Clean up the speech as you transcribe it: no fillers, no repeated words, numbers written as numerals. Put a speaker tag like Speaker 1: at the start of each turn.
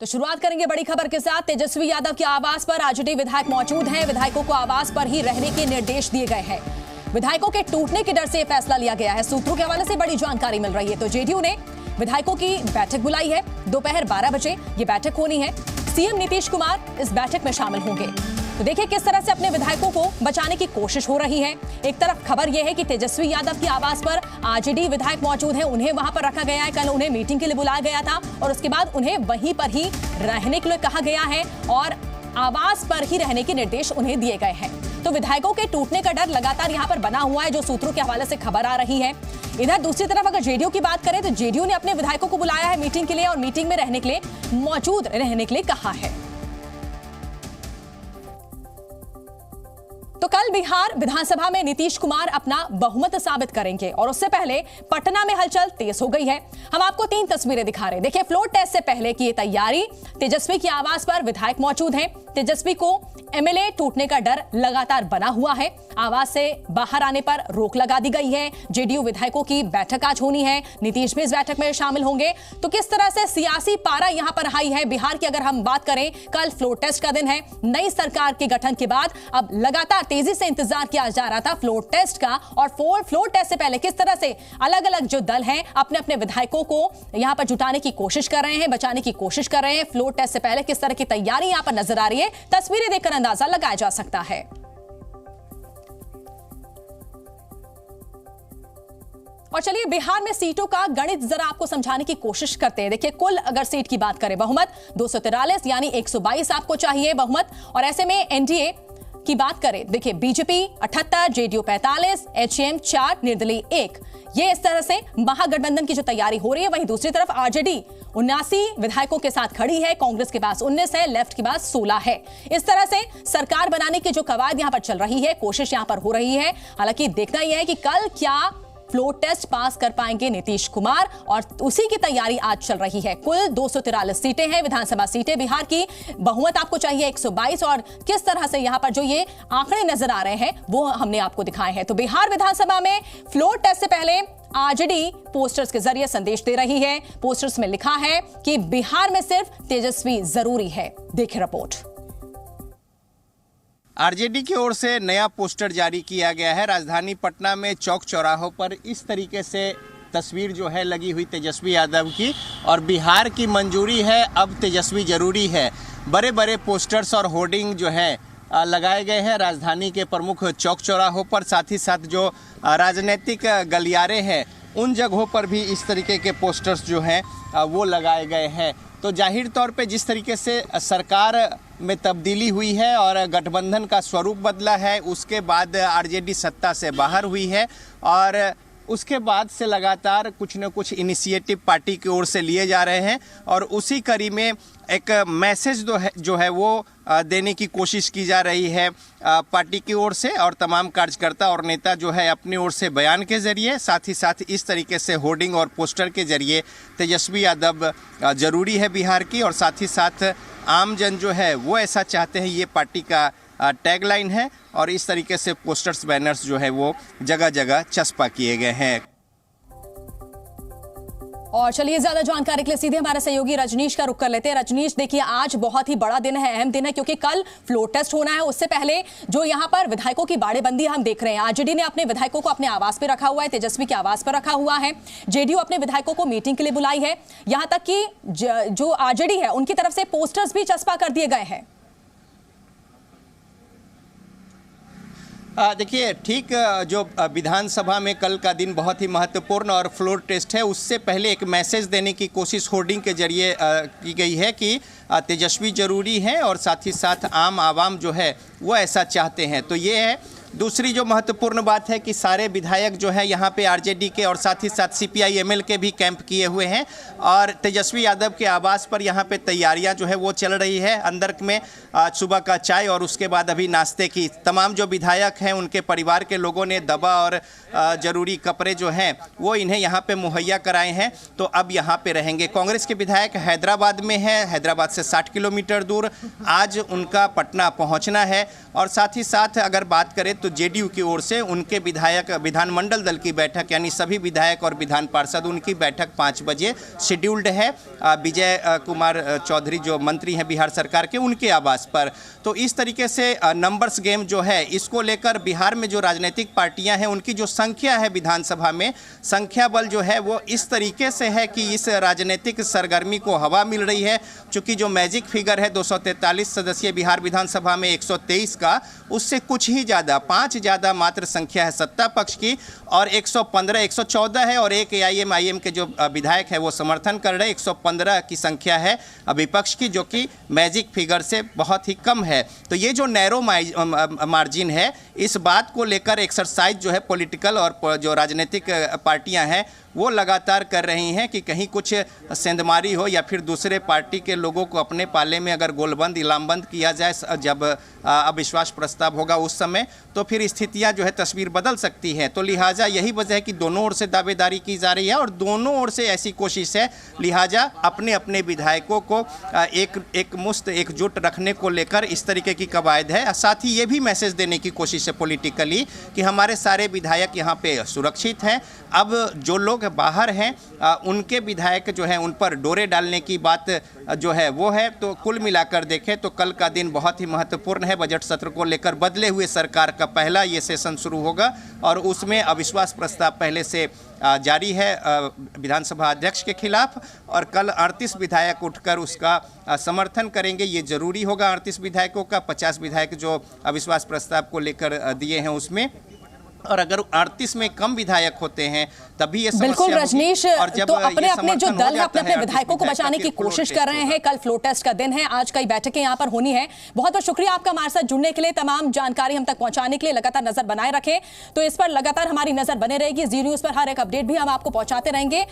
Speaker 1: तो शुरुआत करेंगे बड़ी खबर के साथ। तेजस्वी यादव के आवास पर आरजेडी विधायक मौजूद हैं। विधायकों को आवास पर ही रहने के निर्देश दिए गए हैं। विधायकों के टूटने के डर से यह फैसला लिया गया है। सूत्रों के हवाले से बड़ी जानकारी मिल रही है। तो जेडीयू ने विधायकों की बैठक बुलाई है। दोपहर 12 बजे ये बैठक होनी है। सीएम नीतीश कुमार इस बैठक में शामिल होंगे। तो देखिए किस तरह से अपने विधायकों को बचाने की कोशिश हो रही है। एक तरफ खबर यह है कि तेजस्वी यादव की आवास पर आरजेडी विधायक मौजूद हैं, उन्हें वहां पर रखा गया है। कल उन्हें मीटिंग के लिए बुलाया गया था और उसके बाद उन्हें वहीं पर ही रहने के लिए कहा गया है और आवास पर ही रहने के निर्देश उन्हें दिए गए हैं। तो विधायकों के टूटने का डर लगातार यहां पर बना हुआ है, जो सूत्रों के हवाले से खबर आ रही है। इधर दूसरी तरफ अगर जेडीयू की बात करें तो जेडीयू ने अपने विधायकों को बुलाया है मीटिंग के लिए और मीटिंग में रहने के लिए, मौजूद रहने के लिए कहा है। तो कल बिहार विधानसभा में नीतीश कुमार अपना बहुमत साबित करेंगे और उससे पहले पटना में हलचल तेज हो गई है। हम आपको 3 तस्वीरें दिखा रहे हैं। देखिए, फ्लोर टेस्ट से पहले की ये तैयारी। तेजस्वी के आवास पर विधायक मौजूद हैं। तेजस्वी को एमएलए टूटने का डर लगातार बना हुआ है। आवास से बाहर आने पर रोक लगा दी गई है। जेडीयू विधायकों की बैठक आज होनी है। नीतीश भी इस बैठक में शामिल होंगे। तो किस तरह से सियासी पारा यहां पर हाई है। बिहार की अगर हम बात करें, कल फ्लोर टेस्ट का दिन है। नई सरकार के गठन के बाद अब लगातार तेजी से इंतजार किया जा रहा था फ्लोर टेस्ट का, और फ्लोर टेस्ट से पहले किस तरह से अलग अलग जो दल हैं अपने अपने विधायकों को यहां पर जुटाने की कोशिश कर रहे हैं, बचाने की कोशिश कर रहे हैं। फ्लोर टेस्ट से पहले किस तरह की तैयारी यहां पर नजर आ रही है, तस्वीरें देखकर अंदाजा लगाया जा सकता है। और चलिए बिहार में सीटों का गणित जरा आपको समझाने की कोशिश करते हैं। देखिए, कुल अगर सीट की बात करें, बहुमत 243 यानी 122 आपको चाहिए बहुमत। और ऐसे में एनडीए की बात करें, देखिए बीजेपी 78, जेडीयू 45, एचएम 4, निर्दलीय 1। ये इस तरह से महागठबंधन की जो तैयारी हो रही है। वहीं दूसरी तरफ आरजेडी 79 विधायकों के साथ खड़ी है। कांग्रेस के पास 19 है, लेफ्ट के पास 16 है। इस तरह से सरकार बनाने की जो कवायद यहां पर चल रही है, कोशिश यहां पर हो रही है। हालांकि देखना यह है कि कल क्या फ्लोर टेस्ट पास कर पाएंगे नीतीश कुमार, और उसी की तैयारी आज चल रही है। कुल 243 सीटें हैं, विधानसभा सीटें बिहार की। बहुमत आपको चाहिए 122, और किस तरह से यहां पर जो ये आंकड़े नजर आ रहे हैं वो हमने आपको दिखाए हैं। तो बिहार विधानसभा में फ्लोर टेस्ट से पहले आरजेडी पोस्टर्स के जरिए संदेश दे रही है। पोस्टर्स में लिखा है कि बिहार में सिर्फ तेजस्वी जरूरी है। देखिए रिपोर्ट।
Speaker 2: आरजेडी की ओर से नया पोस्टर जारी किया गया है। राजधानी पटना में चौक चौराहों पर इस तरीके से तस्वीर जो है लगी हुई तेजस्वी यादव की, और बिहार की मंजूरी है, अब तेजस्वी जरूरी है। बड़े बड़े पोस्टर्स और होर्डिंग जो है लगाए गए हैं राजधानी के प्रमुख चौक चौराहों पर। साथ ही साथ जो राजनीतिक गलियारे हैं उन जगहों पर भी इस तरीके के पोस्टर्स जो हैं वो लगाए गए हैं। तो जाहिर तौर पे जिस तरीके से सरकार में तब्दीली हुई है और गठबंधन का स्वरूप बदला है, उसके बाद आरजेडी सत्ता से बाहर हुई है, और उसके बाद से लगातार कुछ न कुछ इनिशिएटिव पार्टी की ओर से लिए जा रहे हैं, और उसी कड़ी में एक मैसेज जो है वो देने की कोशिश की जा रही है पार्टी की ओर से। और तमाम कार्यकर्ता और नेता जो है अपनी ओर से बयान के जरिए, साथ ही साथ इस तरीके से होर्डिंग और पोस्टर के जरिए तेजस्वी यादव जरूरी है बिहार की, और साथ ही साथ आम जन जो है वो ऐसा चाहते हैं, ये पार्टी का टैगलाइन है। और इस तरीके से पोस्टर्स बैनर्स जो है वो जगह जगह चस्पा किए गए हैं।
Speaker 1: और चलिए ज्यादा जानकारी के लिए सीधे हमारे सहयोगी रजनीश का रुख कर लेते हैं। रजनीश, देखिए आज बहुत ही बड़ा दिन है, अहम दिन है, क्योंकि कल फ्लोर टेस्ट होना है। उससे पहले जो यहाँ पर विधायकों की बाड़ेबंदी हम देख रहे हैं, आरजेडी ने अपने विधायकों को अपने आवास पर रखा हुआ है, तेजस्वी के आवास पर रखा हुआ है। जेडीयू अपने विधायकों को मीटिंग के लिए बुलाई है। यहाँ तक कि जो आरजेडी है उनकी तरफ से पोस्टर्स भी चस्पा कर दिए गए हैं।
Speaker 2: देखिए, ठीक जो विधानसभा में कल का दिन बहुत ही महत्वपूर्ण और फ्लोर टेस्ट है, उससे पहले एक मैसेज देने की कोशिश होर्डिंग के जरिए की गई है कि तेजस्वी जरूरी है, और साथ ही साथ आम आवाम जो है वो ऐसा चाहते हैं। तो ये है दूसरी जो महत्वपूर्ण बात है कि सारे विधायक जो है यहाँ पे आरजेडी के और साथ ही साथ सीपीआई एमएल के भी कैंप किए हुए हैं, और तेजस्वी यादव के आवास पर यहाँ पे तैयारियाँ जो है वो चल रही है। अंदर में सुबह का चाय और उसके बाद अभी नाश्ते की तमाम जो विधायक हैं उनके परिवार के लोगों ने दवा और ज़रूरी कपड़े जो हैं वो इन्हें यहाँ पे मुहैया कराए हैं। तो अब यहाँ पे रहेंगे। कांग्रेस के विधायक हैदराबाद में हैं, हैदराबाद से 60 किलोमीटर दूर आज उनका पटना पहुँचना है। और साथ ही साथ अगर बात करें तो जेडीयू की ओर से उनके विधायक विधानमंडल दल की बैठक यानी सभी विधायक और विधान पार्षद उनकी बैठक 5 बजे शेड्यूल्ड है विजय कुमार चौधरी जो मंत्री हैं बिहार सरकार के उनके आवास पर। तो इस तरीके से नंबर्स गेम जो है इसको लेकर बिहार में जो राजनीतिक पार्टियां हैं उनकी जो संख्या है विधानसभा में संख्या बल जो है वो इस तरीके से है कि इस राजनीतिक सरगर्मी को हवा मिल रही है। चूंकि जो मैजिक फिगर है 243 सदस्यीय बिहार विधानसभा में 123 का उससे कुछ ही ज़्यादा 5 ज़्यादा मात्र संख्या है सत्ता पक्ष की और 115 114 है और एक AIM के जो विधायक है वो समर्थन कर रहे 115 की संख्या है विपक्ष की जो कि मैजिक फिगर से बहुत ही कम है। तो ये जो नैरो मार्जिन है इस बात को लेकर एक्सरसाइज जो है पॉलिटिकल और जो राजनीतिक पार्टियां हैं वो लगातार कर रही हैं कि कहीं कुछ सेंधमारी हो या फिर दूसरे पार्टी के लोगों को अपने पाले में अगर गोलबंद इलामबंद किया जाए जब अविश्वास प्रस्ताव होगा उस समय तो फिर स्थितियां जो है तस्वीर बदल सकती है। तो लिहाजा यही वजह है कि दोनों ओर से दावेदारी की जा रही है और दोनों ओर से ऐसी कोशिश है लिहाजा अपने अपने विधायकों को एक मुश्त एकजुट रखने को लेकर इस तरीके की कवायद है। साथ ही ये भी मैसेज देने की कोशिश है पॉलिटिकली कि हमारे सारे विधायक यहाँ पे सुरक्षित हैं। अब जो लोग बाहर हैं उनके विधायक जो हैं उन पर डोरे डालने की बात जो है वो है। तो कुल मिलाकर देखें तो कल का दिन बहुत ही महत्वपूर्ण है। बजट सत्र को लेकर बदले हुए सरकार का पहला ये सेशन शुरू होगा और उसमें अविश्वास प्रस्ताव पहले से जारी है विधानसभा अध्यक्ष के खिलाफ और कल 38 विधायक उठकर उसका समर्थन करेंगे। ये जरूरी होगा 38 विधायकों का 50 विधायक जो अविश्वास प्रस्ताव को लेकर दिए हैं उसमें और अगर 38 में कम विधायक होते हैं तभी ये समस्या
Speaker 1: बिल्कुल रजनीश
Speaker 2: और जब
Speaker 1: तो अपने जो दल है अपने विधायकों को बचाने की
Speaker 2: फिर
Speaker 1: कोशिश कर रहे हैं। कल फ्लोर टेस्ट का दिन है, आज कई बैठकें यहाँ पर होनी है। बहुत बहुत शुक्रिया आपका हमारे साथ जुड़ने के लिए, तमाम जानकारी हम तक पहुंचाने के लिए। लगातार नजर बनाए रखें तो इस पर लगातार हमारी नजर बने रहेगी। जी न्यूज पर हर एक अपडेट भी हम आपको पहुंचाते रहेंगे।